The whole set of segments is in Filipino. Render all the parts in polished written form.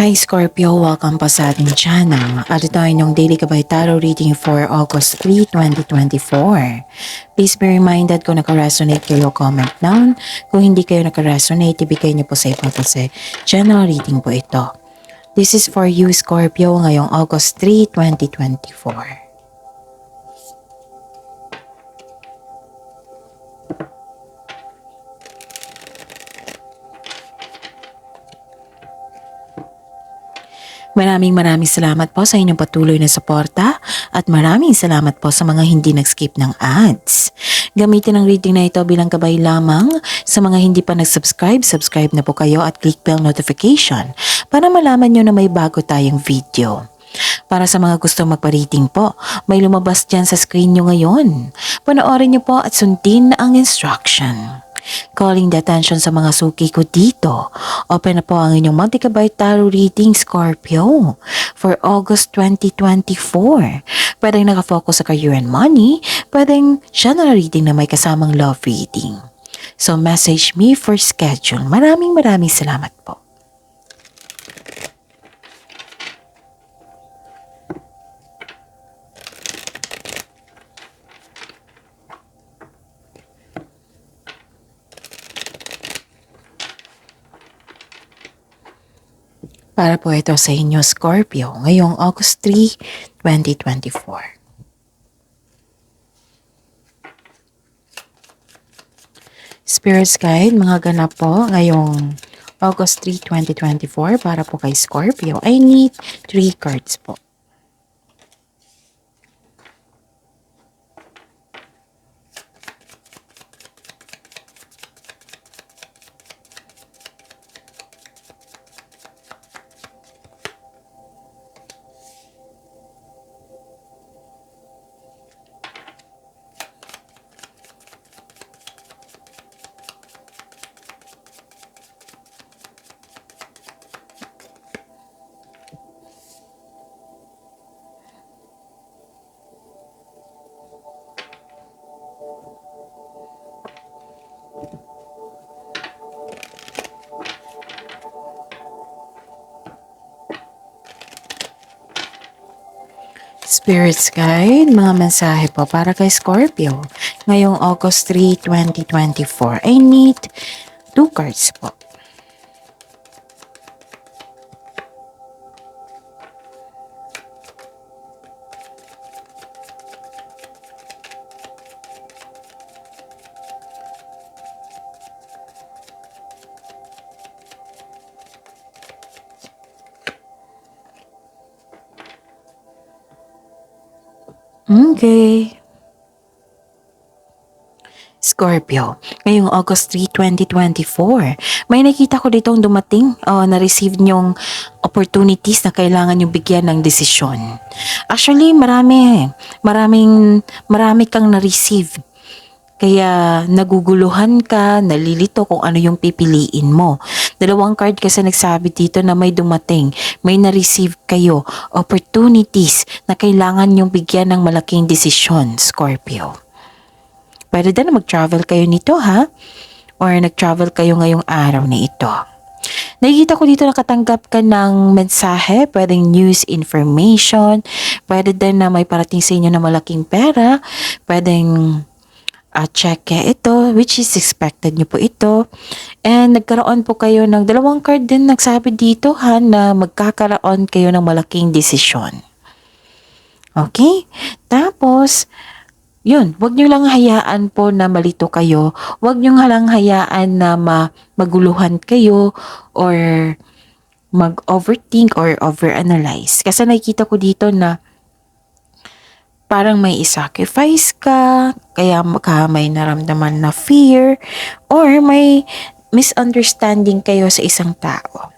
Hi Scorpio, welcome po sa ating channel. At ito ay inyong daily gabay tarot reading for August 3, 2024. Please be reminded kung naka-resonate kayo, comment down. Kung hindi kayo naka-resonate, ibigay niyo po sa iba kasi general reading po ito. This is for you Scorpio ngayong August 3, 2024. Maraming salamat po sa inyong patuloy na suporta at maraming salamat po sa mga hindi nag-skip ng ads. Gamitin ang reading na ito bilang gabay lamang sa mga hindi pa nag-subscribe, subscribe na po kayo at click bell notification para malaman nyo na may bago tayong video. Para sa mga gustong magpa-reading po, may lumabas dyan sa screen nyo ngayon. Panoorin nyo po at sundin ang instruction. Calling the attention sa mga suki ko dito. Open na po ang inyong multi-gabay tarot reading Scorpio for August 2024. Pwedeng nakafocus sa career and money, pwedeng general reading na may kasamang love reading. So message me for schedule. Maraming salamat po. Para po ito sa inyo Scorpio ngayong August 3, 2024. Spirits Guide, mga ganap po ngayong August 3, 2024 para po kay Scorpio. I need 3 cards po. Spirits Guide, mga mensahe po para kay Scorpio ngayong August 3, 2024. I need 2 cards po. Okay. Scorpio, ngayong August 3, 2024, may nakita ko ditong dumating na-receive nyong opportunities na kailangan yung bigyan ng desisyon. Actually, marami kang na-receive. Kaya naguguluhan ka, nalilito kung ano yung pipiliin mo. 2 card kasi nagsabi dito na may dumating, may na-receive kayo, opportunities na kailangan yung bigyan ng malaking desisyon, Scorpio. Pwede din na mag-travel kayo nito ha? Or nag-travel kayo ngayong araw na ito. Nakikita ko dito nakatanggap ka ng mensahe, pwedeng news, information, pwede din na may parating sa inyo na malaking pera, pwedeng check ito, which is expected nyo po ito. And nagkaroon po kayo ng 2 card din nagsabi dito ha, na magkakaroon kayo ng malaking desisyon. Okay? Tapos, yun, wag nyo lang hayaan po na malito kayo. Wag nyo lang hayaan na maguluhan kayo or mag-overthink or overanalyze. Kasi nakikita ko dito na parang may isacrifice ka, kaya may naramdaman na fear, or may misunderstanding kayo sa isang tao.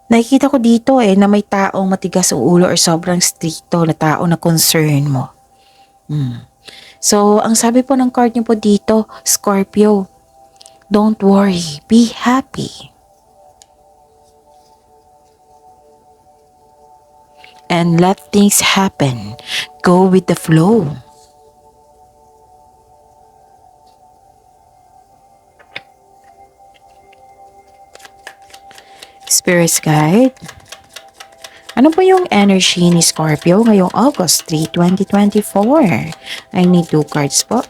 Nakikita ko dito na may taong matigas ang ulo or sobrang stricto na tao na concern mo. So, ang sabi po ng card niyo po dito, Scorpio, don't worry, be happy. And let things happen. Go with the flow. Spirits Guide. Ano po yung energy ni Scorpio ngayong August 3, 2024? I need 2 cards po.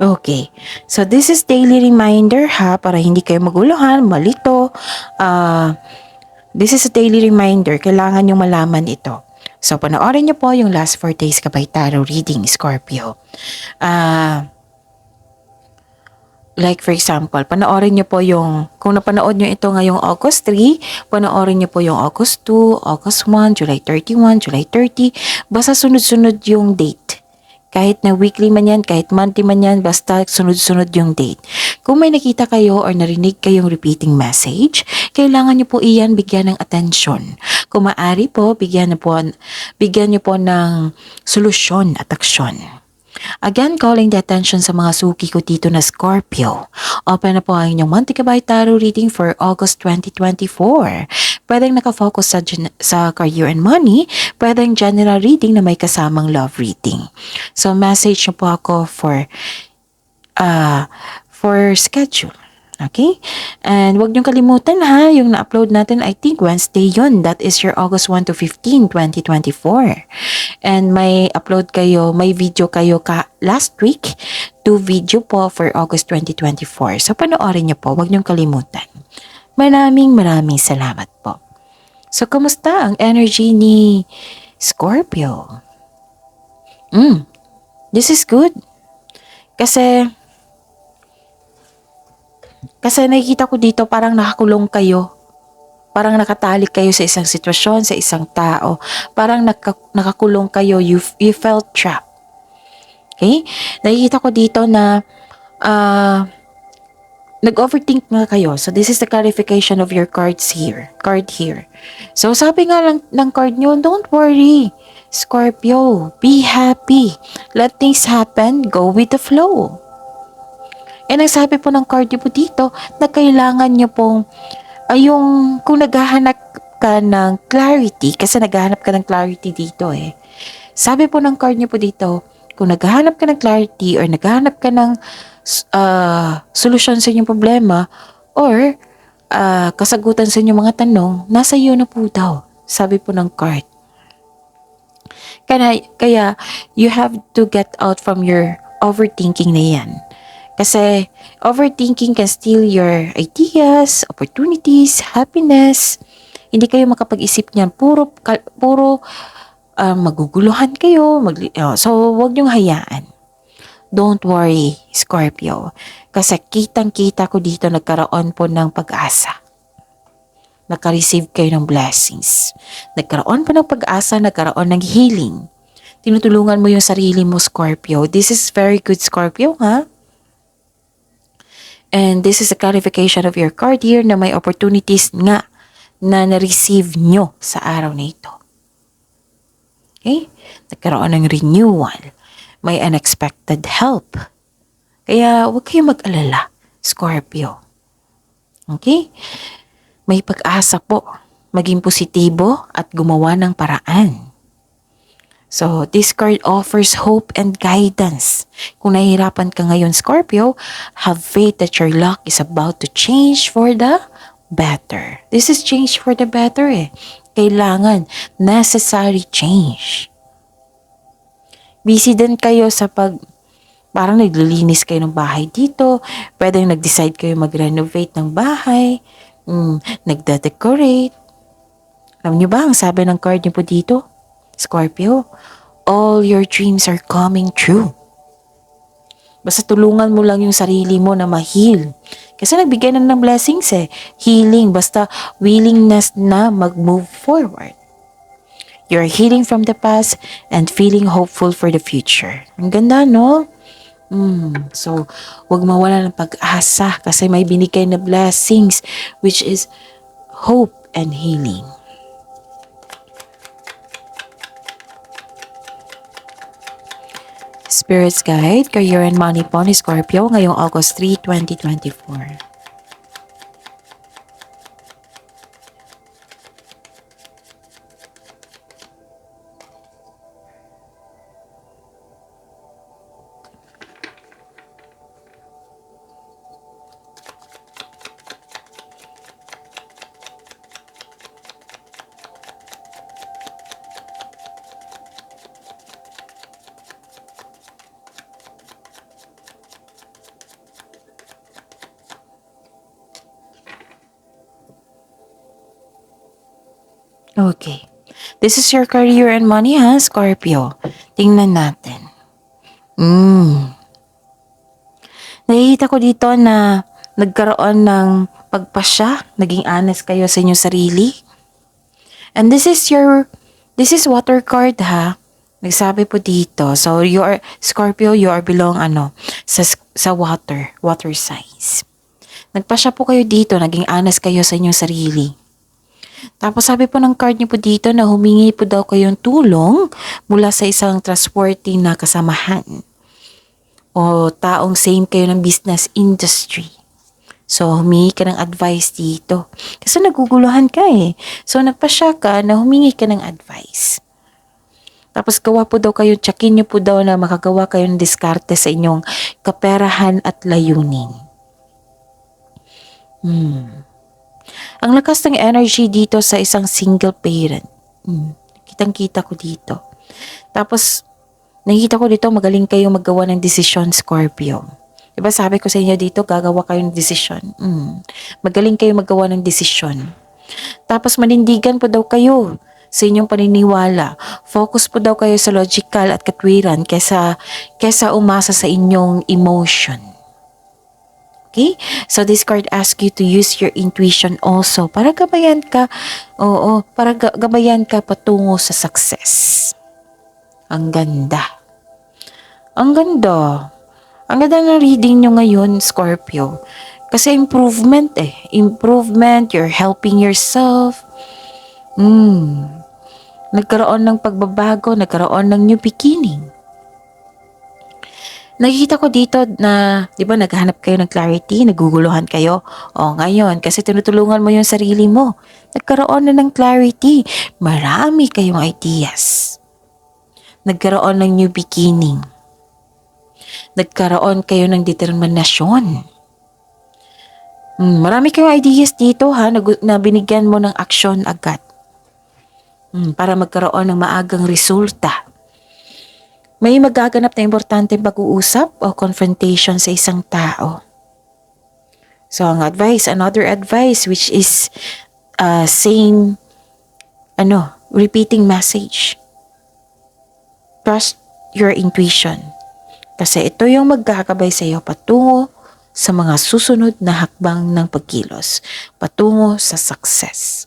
Okay. So, this is daily reminder ha, para hindi kayo maguluhan, malito. This is a daily reminder. Kailangan nyo malaman ito. So, panoorin nyo po yung last 4 days kabay tarot reading, Scorpio. Like for example, panoorin nyo po yung, kung napanood nyo ito ngayong August 3, panoorin nyo po yung August 2, August 1, July 31, July 30. Basta sunod-sunod yung date. Kahit na weekly man yan, kahit monthly man yan, basta sunod-sunod yung date. Kung may nakita kayo or narinig kayong repeating message, kailangan nyo po iyan bigyan ng atensyon. Kung maaari po, bigyan nyo po ng solusyon at aksyon. Again, calling the attention sa mga suki ko dito na Scorpio. Open na po ang inyong Monte Cabay Tarot reading for August 2024. Pwedeng nakafocus sa career and money, pwedeng general reading na may kasamang love reading. So, message nyo po ako for schedule. Okay? And wag niyong kalimutan ha, yung na-upload natin, I think Wednesday yun. That is your August 1 to 15, 2024. And may video kayo last week, 2 video po for August 2024. So panoorin niyo po, wag niyong kalimutan. Maraming salamat po. So kamusta ang energy ni Scorpio? This is good. Kasi nakikita ko dito parang nakakulong kayo. Parang nakatalik kayo sa isang sitwasyon, sa isang tao. Parang nakakulong kayo. You felt trapped. Okay? Nakikita ko dito na nag-overthink nga kayo. So this is the clarification of your card here. So sabi nga ng card nyo, don't worry. Scorpio, be happy. Let things happen. Go with the flow. And ang sabi po ng card po dito, na kailangan nyo pong, kung naghahanap ka ng clarity, kasi naghahanap ka ng clarity dito Sabi po ng card nyo po dito, kung naghahanap ka ng clarity or naghahanap ka ng solusyon sa inyong problema or kasagutan sa inyong mga tanong, nasa iyo na po daw. Sabi po ng card. Kaya you have to get out from your overthinking na yan. Kasi overthinking can steal your ideas, opportunities, happiness. Hindi kayo makapag-isip niyan. Puro maguguluhan kayo. So, wag niyong hayaan. Don't worry, Scorpio. Kasi kitang-kita ko dito nagkaroon po ng pag-asa. Naka-receive kayo ng blessings. Nagkaroon po ng pag-asa, nagkaroon ng healing. Tinutulungan mo yung sarili mo, Scorpio. This is very good, Scorpio, ha? And this is a clarification of your card here na may opportunities nga na na-receive nyo sa araw na ito. Okay? Nagkaroon ng renewal. May unexpected help. Kaya huwag kayong mag-alala, Scorpio. Okay? May pag-asa po. Maging positibo at gumawa ng paraan. So, this card offers hope and guidance. Kung nahihirapan ka ngayon, Scorpio, have faith that your luck is about to change for the better. This is change for the better Kailangan, necessary change. Busy din kayo sa parang naglilinis kayo ng bahay dito. Pwedeng nag-decide kayo mag-renovate ng bahay. Nagda-decorate. Alam niyo ba ang sabi ng card niyo po dito? Scorpio, all your dreams are coming true. Basta tulungan mo lang yung sarili mo na ma-heal. Kasi nagbigay na ng blessings Healing, basta willingness na mag-move forward. You're healing from the past and feeling hopeful for the future. Ang ganda, no? So, wag mawala ng pag-asa kasi may binigay na blessings which is hope and healing. Spirits Guide, Career and Money po ni Scorpio ngayong August 3, 2024. Okay. This is your career and money ha, Scorpio. Tingnan natin. Nakikita ko dito na nagkaroon ng pagpasya, naging honest kayo sa inyong sarili. And this is water card ha. Nagsabi po dito. So you are, Scorpio, you are belong sa water signs. Nagpasya po kayo dito, naging honest kayo sa inyong sarili. Tapos sabi po ng card niyo po dito na humingi po daw kayong tulong mula sa isang trustworthy na kasamahan o taong same kayo ng business industry. So humingi ka ng advice dito. Kasi naguguluhan ka eh. So nagpasya ka na humingi ka ng advice. Tapos gawa po daw kayo, tsakin niyo po daw na makagawa kayo ng diskarte sa inyong kaperahan at layunin. Ang lakas ng energy dito sa isang single parent. Kitang-kita ko dito. Tapos, nakikita ko dito magaling kayong maggawa ng desisyon, Scorpio. Diba sabi ko sa inyo dito, gagawa kayo ng desisyon. Magaling kayong maggawa ng desisyon. Tapos, manindigan po daw kayo sa inyong paniniwala. Focus po daw kayo sa logical at katwiran kesa umasa sa inyong emotion. Okay? So this card asks you to use your intuition also para gabayan ka, gabayan ka patungo sa success. Ang ganda. Ang ganda. Ang ganda ng reading nyo ngayon, Scorpio. Kasi improvement eh. Improvement, you're helping yourself. Nagkaroon ng pagbabago, nagkaroon ng new beginning. Nakikita ko dito na, di ba, naghahanap kayo ng clarity, naguguluhan kayo. O ngayon, kasi tinutulungan mo yung sarili mo. Nagkaroon na ng clarity. Marami kayong ideas. Nagkaroon ng new beginning. Nagkaroon kayo ng determinasyon. Marami kayong ideas dito ha, na binigyan mo ng aksyon agad. Para magkaroon ng maagang resulta. May magaganap na importanteng pag-uusap o confrontation sa isang tao. So, another advice which is repeating message. Trust your intuition. Kasi ito yung magkakabay sa iyo patungo sa mga susunod na hakbang ng pagkilos. Patungo sa success.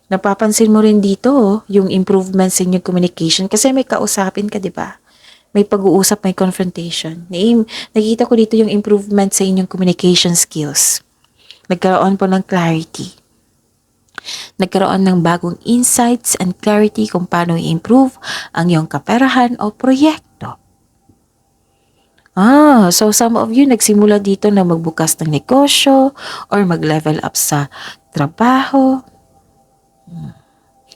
Napapansin mo rin dito yung improvements in your communication kasi may kausapin ka, di ba? May pag-uusap, may confrontation. Nakikita ko dito yung improvement sa inyong communication skills. Nagkaroon po ng clarity. Nagkaroon ng bagong insights and clarity kung paano i-improve ang iyong kaperahan o proyekto. So some of you nagsimula dito na magbukas ng negosyo or mag-level up sa trabaho.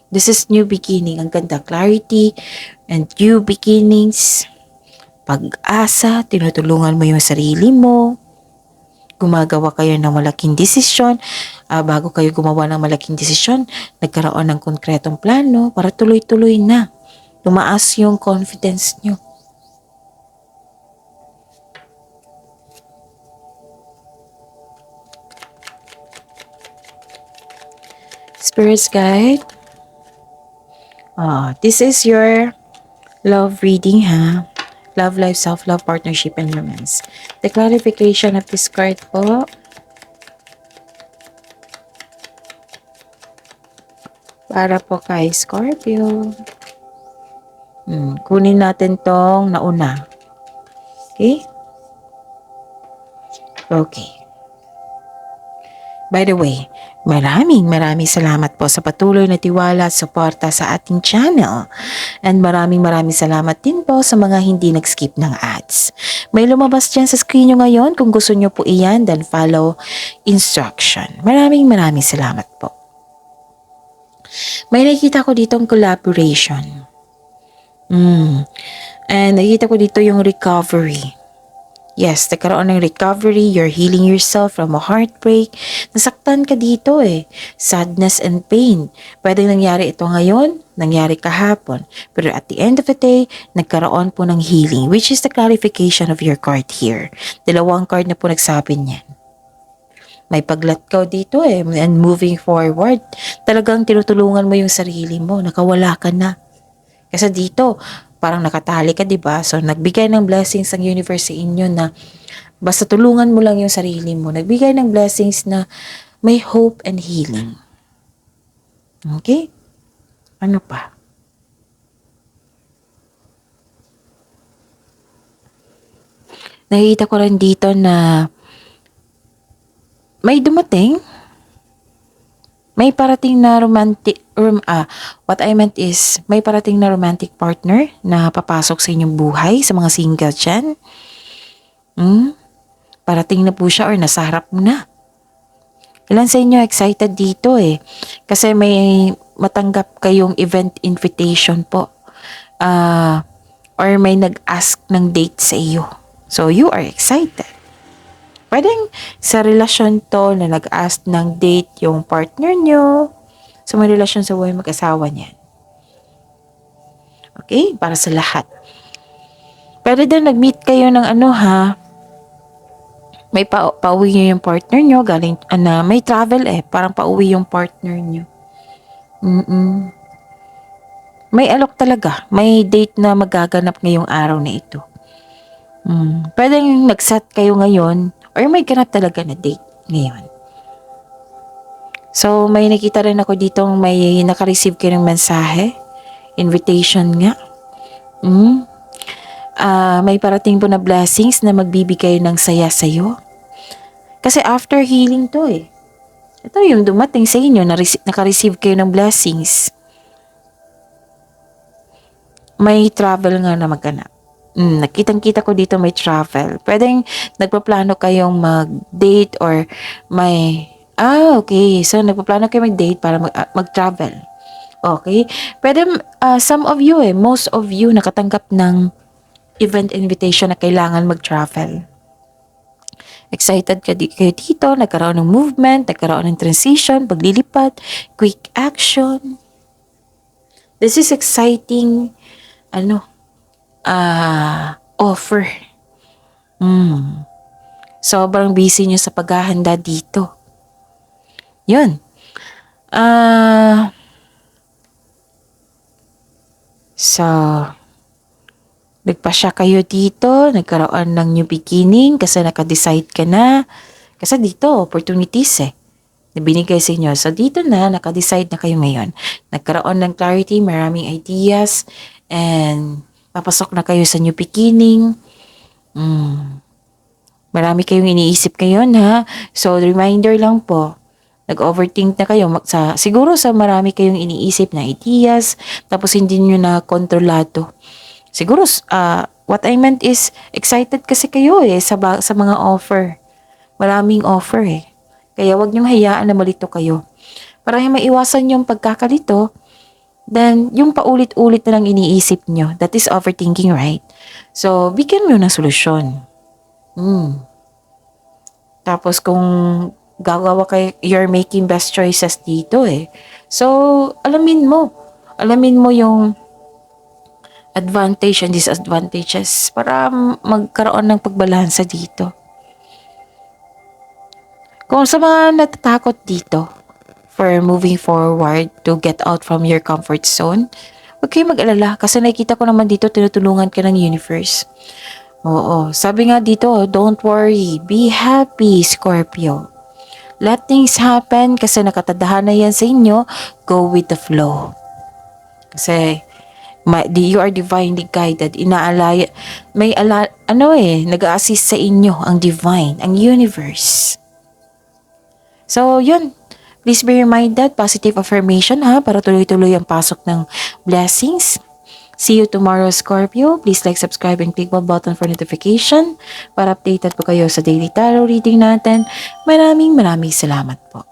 This is new beginning. Ang ganda, clarity and new beginnings. Pag-asa, tinutulungan mo yung sarili mo. Gumagawa kayo ng malaking desisyon. Bago kayo gumawa ng malaking desisyon, nagkaroon ng konkretong plano para tuloy-tuloy na. Tumaas yung confidence nyo. Spirits Guide. This is your love reading ha. Love life, self-love, partnership, and romance. The clarification of this card po. Para po kay Scorpio. Kunin natin tong nauna. Okay? Okay. By the way, maraming salamat po sa patuloy na tiwala at suporta sa ating channel. And maraming salamat din po sa mga hindi nag-skip ng ads. May lumabas dyan sa screen nyo ngayon. Kung gusto nyo po iyan, then follow instruction. Maraming salamat po. May nakikita ko ditong collaboration. And nakikita ko dito yung recovery. Yes, nagkaroon ng recovery, you're healing yourself from a heartbreak. Nasaktan ka dito sadness and pain. Pwedeng nangyari ito ngayon, nangyari kahapon. Pero at the end of the day, nagkaroon po ng healing, which is the clarification of your card here. Dalawang card na po nagsabi niyan. May paglatkaw dito and moving forward. Talagang tinutulungan mo yung sarili mo, nakawala ka na. Kasi dito, parang nakatali ka, diba? So, nagbigay ng blessings ang universe sa inyo na basta tulungan mo lang yung sarili mo. Nagbigay ng blessings na may hope and healing. Okay? Ano pa? Nakikita ko rin dito na may dumating. May parating na what I meant is, may parating na romantic partner na papasok sa inyong buhay, sa mga single dyan. Parating na po siya or nasa harap mo na. Ilan sa inyo excited dito kasi may matanggap kayong event invitation po. Or may nag-ask ng date sa iyo. So, you are excited. Pwedeng sa relasyon to na nag-ask ng date yung partner nyo. So, may relasyon sa buhay mag-asawa niyan. Okay? Para sa lahat. Pwede din nag-meet kayo ng may pauwi nyo yung partner nyo. Galing, may travel parang pauwi yung partner nyo. May alok talaga. May date na magaganap ngayong araw na ito. Pwedeng nag-set kayo ngayon or may ganap talaga na date ngayon. So, may nakita rin ako ditong may naka-receive kayo ng mensahe. Invitation nga. May parating po na blessings na magbibigay ng saya sa'yo. Kasi after healing to Ito yung dumating sa inyo, naka-receive kayo ng blessings. May travel nga na magganap. Nakitang-kita ko dito may travel. Pwedeng nagpaplano kayong mag-date or may... okay. So, nagpaplano kayo mag-date para mag-travel. Okay? Pwede, some of you most of you nakatanggap ng event invitation na kailangan mag-travel. Excited kayo dito, nagkaroon ng movement, nagkaroon ng transition, paglilipat, quick action. This is exciting, offer. Sobrang busy nyo sa paghahanda dito. Yun. So, nagpasya kayo dito, nagkaroon ng new beginning kasi naka-decide ka na. Kasi dito, opportunities na binigay sa inyo. So, dito na, naka-decide na kayo ngayon. Nagkaroon ng clarity, maraming ideas, and papasok na kayo sa new beginning. Marami kayong iniisip ngayon, ha? So, reminder lang po, nag-overthink na kayo. Siguro sa marami kayong iniisip na ideas, tapos hindi nyo na kontrolado. Siguro, what I meant is, excited kasi kayo sa mga offer. Maraming offer Kaya wag niyong hayaan na malito kayo. Para maiwasan yung pagkakalito, then yung paulit-ulit na lang iniisip nyo. That is overthinking, right? So, bigyan mo ng solusyon. Tapos kung gagawa kayo, you're making best choices dito So, alamin mo yung advantage and disadvantages para magkaroon ng pagbalansa dito. Kung sa mga natatakot dito for moving forward to get out from your comfort zone, huwag kayong mag-alala kasi nakikita ko naman dito tinutulungan ka ng universe. Oo, sabi nga dito, don't worry, be happy, Scorpio. Let things happen kasi nakatadahan na yan sa inyo, go with the flow. Kasi you are divinely guided. Nag-a-assist sa inyo ang divine, ang universe. So, yun. Please be reminded, positive affirmation ha, para tuloy-tuloy ang pasok ng blessings. See you tomorrow, Scorpio. Please like, subscribe, and click bell button for notification para updated po kayo sa daily tarot reading natin. Maraming salamat po.